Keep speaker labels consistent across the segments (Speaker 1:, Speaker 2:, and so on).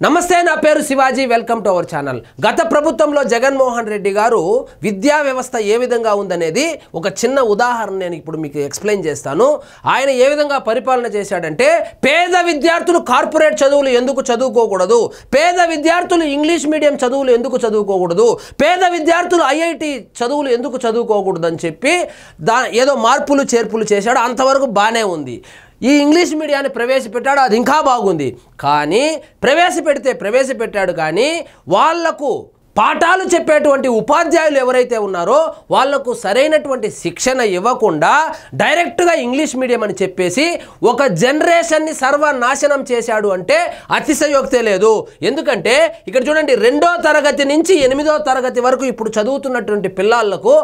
Speaker 1: నమస్తే నా పేరు Shivaji welcome to our channel. గత ప్రభుత్వంలో జగన్మోహన్ రెడ్డి గారు విద్యా వ్యవస్థ ఏ విధంగా ఉందనేది ఒక చిన్న ఉదాహరణ నేను ఇప్పుడు మీకు ఎక్స్‌ప్లెయిన్ చేస్తాను। ఆయన ఏ విధంగా పరిపాలన చేశాడంటే పేద విద్యార్థులు కార్పొరేట్ చదువులు ఎందుకు చదువుకోకూడదు, పేద విద్యార్థులు ఇంగ్లీష్ మీడియం చదువులు ఎందుకు చదువుకోకూడదు, పేద విద్యార్థులు ఐఐటి చదువులు ఎందుకు చదువుకోకూడదు అని చెప్పి ఏదో మార్పులు చేర్పులు చేశాడు। అంతవరకు బానే ఉంది। ఈ ఇంగ్లీష్ మీడియాన్ని ప్రవేశపెట్టాడు, అది ఇంకా బాగుంది। కానీ ప్రవేశపెట్టాడు కానీ వాళ్లకు పాఠాలు చెప్పేటువంటి ఉపాధ్యాయులు ఎవరైతే ఉన్నారో వాళ్లకు సరైనటువంటి శిక్షణ ఇవ్వకుండా డైరెక్ట్గా ఇంగ్లీష్ మీడియం అని చెప్పేసి ఒక జనరేషన్ని సర్వనాశనం చేశాడు అంటే అతిశయోక్తే లేదు। ఎందుకంటే ఇక్కడ చూడండి, 2వ తరగతి నుంచి 8వ తరగతి వరకు ఇప్పుడు చదువుతున్నటువంటి పిల్లలకు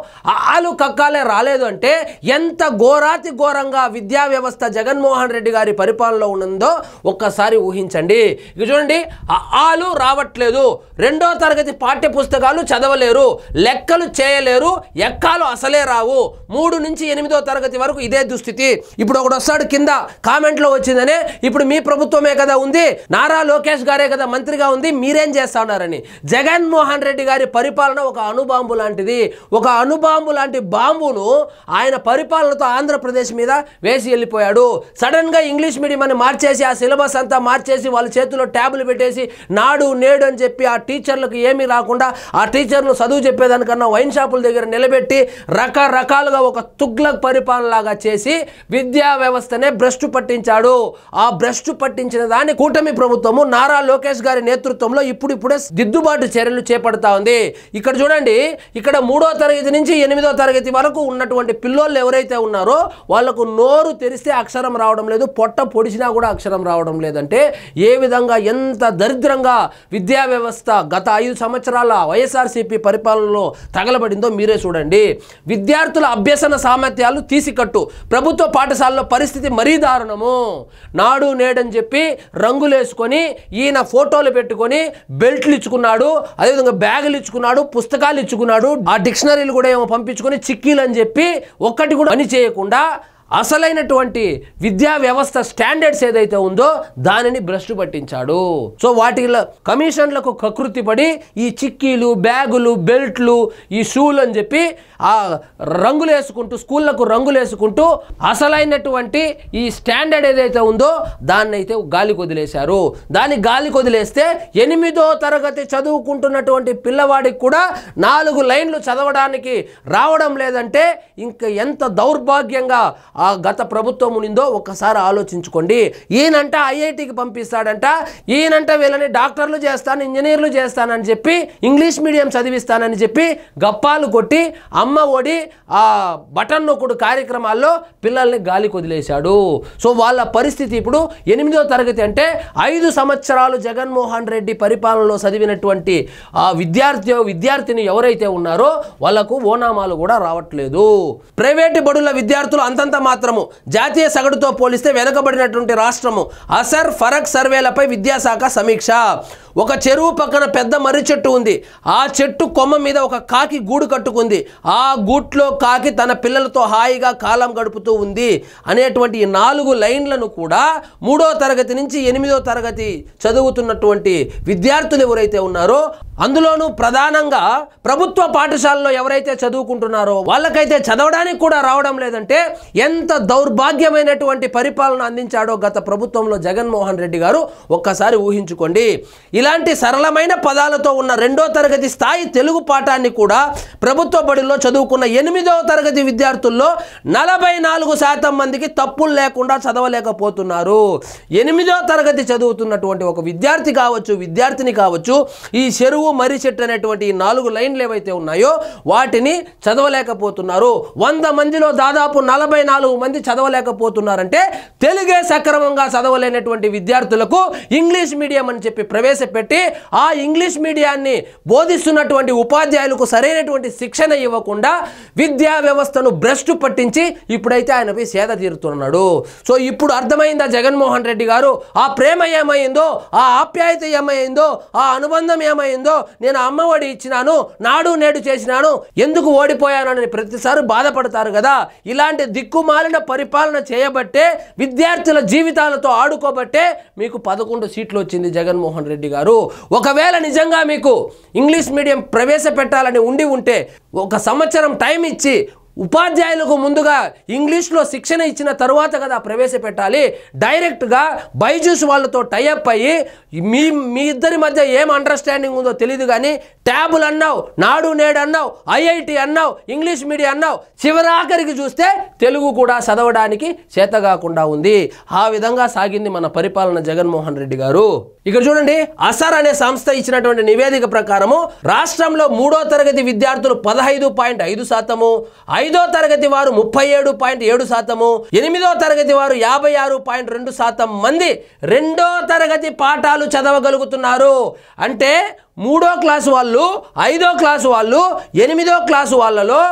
Speaker 1: ఆలు కక్కాలే రాలేదు అంటే ఎంత ఘోరాతి ఘోరంగా విద్యా వ్యవస్థ జగన్మోహన్ రెడ్డి గారి పరిపాలనలో ఉన్నదో ఒక్కసారి ఊహించండి। ఇక చూడండి, ఆలు రావట్లేదు, 2వ తరగతి పాఠ్య పుస్తకాలు చదవలేరు, లెక్కలు చేయలేరు, ఎక్కాలు అసలే రావు, 3 నుంచి 8వ తరగతి వరకు ఇదే దుస్థితి। ఇప్పుడు ఒకడు వస్తాడు కింద కామెంట్లో వచ్చిందనే, ఇప్పుడు మీ ప్రభుత్వమే కదా ఉంది, నారా లోకేష్ గారే కదా మంత్రిగా ఉంది, మీరేం చేస్తా ఉన్నారని। జగన్మోహన్ రెడ్డి గారి పరిపాలన ఒక అణుబాంబు లాంటిది। ఒక అణుబాంబు లాంటి బాంబును ఆయన పరిపాలనతో ఆంధ్రప్రదేశ్ మీద వేసి వెళ్ళిపోయాడు। సడన్ గా ఇంగ్లీష్ మీడియం అని మార్చేసి ఆ సిలబస్ అంతా మార్చేసి వాళ్ళ చేతిలో ట్యాబులు పెట్టేసి నాడు నేడు అని చెప్పి ఆ టీచర్లకు ఏమీ రాకుండా ఆ టీచర్ను చదువు చెప్పేదానికన్నా వైన్ షాపుల దగ్గర నిలబెట్టి రకరకాలుగా ఒక తుగ్లక్ పరిపాలనలాగా చేసి విద్యా వ్యవస్థనే భ్రష్టు పట్టించాడు। ఆ భ్రష్టు పట్టించిన దాన్ని కూటమి ప్రభుత్వము నారా లోకేష్ గారి నేతృత్వంలో ఇప్పుడే దిద్దుబాటు చర్యలు చేపడతా ఉంది। ఇక్కడ చూడండి, ఇక్కడ 3వ తరగతి నుంచి 8వ తరగతి వరకు ఉన్నటువంటి పిల్లోళ్ళు ఎవరైతే ఉన్నారో వాళ్ళకు నోరు తెరిస్తే అక్షరం రావడం లేదు, పొట్ట పొడిచినా కూడా అక్షరం రావడం లేదంటే ఏ విధంగా ఎంత దరిద్రంగా విద్యా వ్యవస్థ గత 5 సంవత్సరాల వైఎస్ఆర్సీపీ పరిపాలనలో తగలబడిందో మీరే చూడండి। విద్యార్థుల అభ్యసన సామర్థ్యాలు తీసికట్టు, ప్రభుత్వ పాఠశాలలో పరిస్థితి మరీ దారుణము। నాడు నేడని చెప్పి రంగులేసుకొని ఈయన ఫోటోలు పెట్టుకొని బెల్ట్లు ఇచ్చుకున్నాడు, అదేవిధంగా బ్యాగులు ఇచ్చుకున్నాడు, పుస్తకాలు ఇచ్చుకున్నాడు, ఆ డిక్షనరీలు కూడా ఏమో పంపించుకొని చిక్కీలు అని చెప్పి ఒక్కటి కూడా పని చేయకుండా అసలైనటువంటి విద్యా వ్యవస్థ స్టాండర్డ్స్ ఏదైతే ఉందో దానిని భ్రష్టు పట్టించాడు। సో వాటిలో కమిషన్లకు కకృతి పడి ఈ చిక్కీలు, బ్యాగులు, బెల్ట్లు, ఈ షూలు అని చెప్పి ఆ రంగులు వేసుకుంటూ స్కూళ్లకు రంగులు వేసుకుంటూ అసలైనటువంటి ఈ స్టాండర్డ్ ఏదైతే ఉందో దాన్ని అయితే గాలికి వదిలేశారు। దాన్ని గాలికి వదిలేస్తే 8వ తరగతి చదువుకుంటున్నటువంటి పిల్లవాడికి కూడా 4 లైన్లు చదవడానికి రావడం లేదంటే ఇంకా ఎంత దౌర్భాగ్యంగా ఆ గత ప్రభుత్వం ఉన్నిందో ఒక్కసారి ఆలోచించుకోండి। ఈయనంట ఐఐటికి పంపిస్తాడంట, ఈయనంట వీళ్ళని డాక్టర్లు చేస్తాను, ఇంజనీర్లు చేస్తానని చెప్పి ఇంగ్లీష్ మీడియం చదివిస్తానని చెప్పి గప్పాలు కొట్టి అమ్మ ఒడి ఆ బటన్ నొక్కుడు కార్యక్రమాల్లో పిల్లల్ని గాలికి వదిలేశాడు। సో వాళ్ళ పరిస్థితి ఇప్పుడు 8వ తరగతి అంటే 5 సంవత్సరాలు జగన్మోహన్ రెడ్డి పరిపాలనలో చదివినటువంటి ఆ విద్యార్థిని ఎవరైతే ఉన్నారో వాళ్ళకు ఓనామాలు కూడా రావట్లేదు। ప్రైవేటు బడుల విద్యార్థులు అంతంత మాత్రము, జాతీయ సగటుతో పోలిస్తే వెనుకబడినటువంటి రాష్ట్రము। అసర్ ఫరక్ సర్వేలపై విద్యాశాఖ సమీక్ష। ఒక చెరువు పక్కన పెద్ద మర్రి చెట్టు ఉంది, ఆ చెట్టు కొమ్మ మీద ఒక కాకి గూడు కట్టుకుంది, ఆ గూట్లో కాకి తన పిల్లలతో హాయిగా కాలం గడుపుతూ ఉంది అనేటువంటి 4 లైన్లను కూడా 3వ తరగతి నుంచి 8వ తరగతి చదువుతున్నటువంటి విద్యార్థులు ఎవరైతే ఉన్నారో అందులోనూ ప్రధానంగా ప్రభుత్వ పాఠశాలలో ఎవరైతే చదువుకుంటున్నారో వాళ్ళకైతే చదవడానికి కూడా రావడం లేదంటే ఎంత దౌర్భాగ్యమైనటువంటి పరిపాలన అందించాడో గత ప్రభుత్వంలో జగన్మోహన్ రెడ్డి గారు ఒక్కసారి ఊహించుకోండి। ఇలాంటి సరళమైన పదాలతో ఉన్న 2వ తరగతి స్థాయి తెలుగు పాఠాన్ని కూడా ప్రభుత్వ బడిలో చదువుకున్న 8వ తరగతి విద్యార్థుల్లో 44% మందికి తప్పులు లేకుండా చదవలేకపోతున్నారు। 8వ తరగతి చదువుతున్నటువంటి ఒక విద్యార్థి కావచ్చు, విద్యార్థిని కావచ్చు, ఈ చెరువు మర్రి చెట్టు అనేటువంటి 4 లైన్లు ఏవైతే ఉన్నాయో వాటిని చదవలేకపోతున్నారు। 100 మందిలో దాదాపు 44 మంది చదవలేకపోతున్నారంటే తెలుగే సక్రమంగా చదవలేనటువంటి విద్యార్థులకు ఇంగ్లీష్ మీడియం అని చెప్పి ప్రవేశపెట్టి ఆ ఇంగ్లీష్ మీడియాన్ని బోధిస్తున్నటువంటి ఉపాధ్యాయులకు సరైనటువంటి శిక్షణ ఇవ్వకుండా విద్యా వ్యవస్థను భ్రష్టు పట్టించి ఇప్పుడైతే ఆయనపై సేద తీరుతున్నాడు। సో ఇప్పుడు అర్థమైందా జగన్మోహన్ రెడ్డి గారు ఆ ప్రేమ ఏమైందో, ఆ ఆప్యాయత ఏమైందో, ఆ అనుబంధం ఏమైందో, నేను అమ్మఒడి ఇచ్చినాను, నాడు నేడు చేసినాను, ఎందుకు ఓడిపోయానని ప్రతిసారి బాధపడతారు కదా। ఇలాంటి దిక్కుమాలిన పరిపాలన చేయబట్టే విద్యార్థుల జీవితాలతో ఆడుకోబట్టే మీకు 11 సీట్లు వచ్చింది జగన్మోహన్ రెడ్డి గారు। గారు. ఒకవేళ నిజంగా మీకు ఇంగ్లీష్ మీడియం ప్రవేశపెట్టాలని ఉంటే 1 సంవత్సరం టైం ఇచ్చి ఉపాధ్యాయులకు ముందుగా ఇంగ్లీష్లో శిక్షణ ఇచ్చిన తరువాత కదా ప్రవేశపెట్టాలి. డైరెక్ట్గా బైజూస్ వాళ్ళతో టైఅప్ అయ్యి మీ ఇద్దరి మధ్య ఏం అండర్స్టాండింగ్ ఉందో తెలియదు కానీ ట్యాబులు అన్నావు, నాడు నేడు అన్నావు, ఐఐటి అన్నావు, ఇంగ్లీష్ మీడియం అన్నావు, చివరాఖరికి చూస్తే తెలుగు కూడా చదవడానికి చేతగాకుండా ఉంది. ఆ విధంగా సాగింది మన పరిపాలన జగన్మోహన్ రెడ్డి గారు. ఇక్కడ చూడండి, అసర్ అనే సంస్థ ఇచ్చినటువంటి నివేదిక ప్రకారము రాష్ట్రంలో 3వ తరగతి విద్యార్థులు 15.5%, 5వ తరగతి వారు 37.7%, 8వ తరగతి వారు 56.2% మంది 2వ తరగతి పాఠాలు చదవగలుగుతున్నారు. అంటే 3వ క్లాసు వాళ్ళు, 5వ క్లాసు వాళ్ళు, 8వ క్లాసు వాళ్ళలో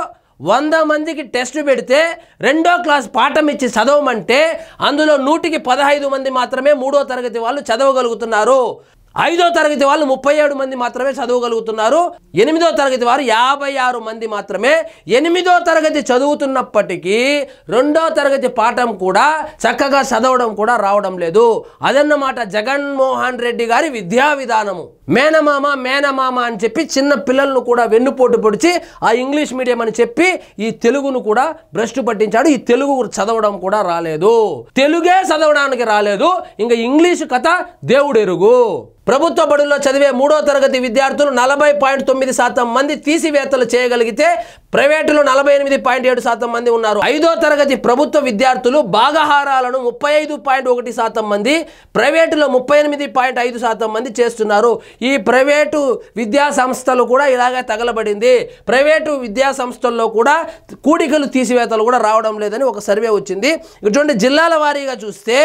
Speaker 1: 100 మందికి టెస్ట్ పెడితే 2వ క్లాస్ పాఠం ఇచ్చి చదవమంటే అందులో 100కి 15 మంది మాత్రమే 3వ తరగతి వాళ్ళు చదవగలుగుతున్నారు. 5వ తరగతి వాళ్ళు 37 మంది మాత్రమే చదవగలుగుతున్నారు. 8వ తరగతి వారు 56 మంది మాత్రమే. 8వ తరగతి చదువుతున్నప్పటికీ 2వ తరగతి పాఠం కూడా చక్కగా చదవడం కూడా రావడం లేదు. అదన్నమాట జగన్మోహన్ రెడ్డి గారి విద్యా విధానము. మేనమామ అని చెప్పి చిన్న పిల్లలను కూడా వెన్నుపోటు పొడిచి ఆ ఇంగ్లీష్ మీడియం అని చెప్పి ఈ తెలుగును కూడా భ్రష్టు పట్టించాడు. ఈ తెలుగు చదవడం కూడా రాలేదు, తెలుగే చదవడానికి రాలేదు. ఇంకా ఇంగ్లీషు కథ దేవుడెరుగు. ప్రభుత్వ బడుల్లో చదివే 3వ తరగతి విద్యార్థులు 40.9% మంది తీసివేతలు చేయగలిగితే ప్రైవేటులో 48.7% మంది ఉన్నారు. 5వ తరగతి ప్రభుత్వ విద్యార్థులు భాగహారాలను 35.1% మంది, ప్రైవేటులో 38.5% మంది చేస్తున్నారు. ఈ ప్రైవేటు విద్యా సంస్థలు కూడా ఇలాగే తగలబడింది. ప్రైవేటు విద్యా సంస్థల్లో కూడా కూడికలు తీసివేతలు కూడా రావడం లేదని ఒక సర్వే వచ్చింది. ఇటువంటి జిల్లాల వారీగా చూస్తే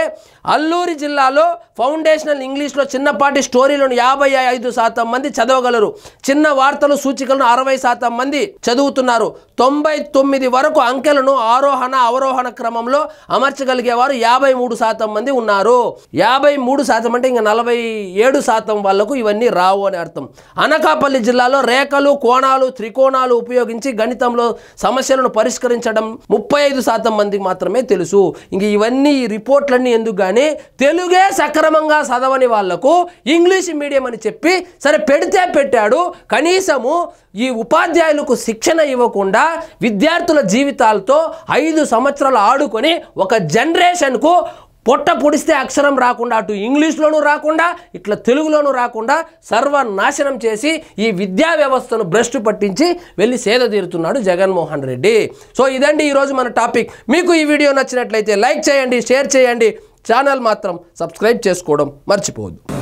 Speaker 1: అల్లూరి జిల్లాలో ఫౌండేషనల్ ఇంగ్లీష్లో చిన్నపాటి స్టోరీలను 55% మంది చదవగలరు. చిన్న వార్తలు సూచికలను 60% మంది చదువుతున్నారు. 99 వరకు అంకెలను ఆరోహణ అవరోహణ క్రమంలో అమర్చగలిగేవారు 53% మంది ఉన్నారు. 53% అంటే ఇంకా 47% వాళ్లకు ఇవన్నీ రావు అని అర్థం. అనకాపల్లి జిల్లాలో రేఖలు, కోణాలు, త్రికోణాలు ఉపయోగించి గణితంలో సమస్యలను పరిష్కరించడం 35% మందికి మాత్రమే తెలుసు. ఇంక ఇవన్నీ ఈ రిపోర్ట్లన్నీ ఎందుకు కానీ తెలుగే సక్రమంగా చదవని వాళ్లకు ఇంగ్లీష్ మీడియం అని చెప్పి సరే పెడితే పెట్టాడు. కనీసము ఈ ఉపాధ్యాయులకు శిక్షణ ఇవ్వకుండా విద్యార్థుల జీవితాలతో 5 సంవత్సరాలు ఆడుకొని ఒక జనరేషన్కు పొట్ట పొడిస్తే అక్షరం రాకుండా అటు ఇంగ్లీష్లోనూ రాకుండా ఇట్లా తెలుగులోనూ రాకుండా సర్వనాశనం చేసి ఈ విద్యా వ్యవస్థను భ్రష్టు పట్టించి వెళ్ళి సేద తీరుతున్నాడు జగన్మోహన్ రెడ్డి. సో ఇదండి ఈరోజు మన టాపిక్. మీకు ఈ వీడియో నచ్చినట్లయితే లైక్ చేయండి, షేర్ చేయండి, ఛానల్ మాత్రం సబ్స్క్రైబ్ చేసుకోవడం మర్చిపోవద్దు.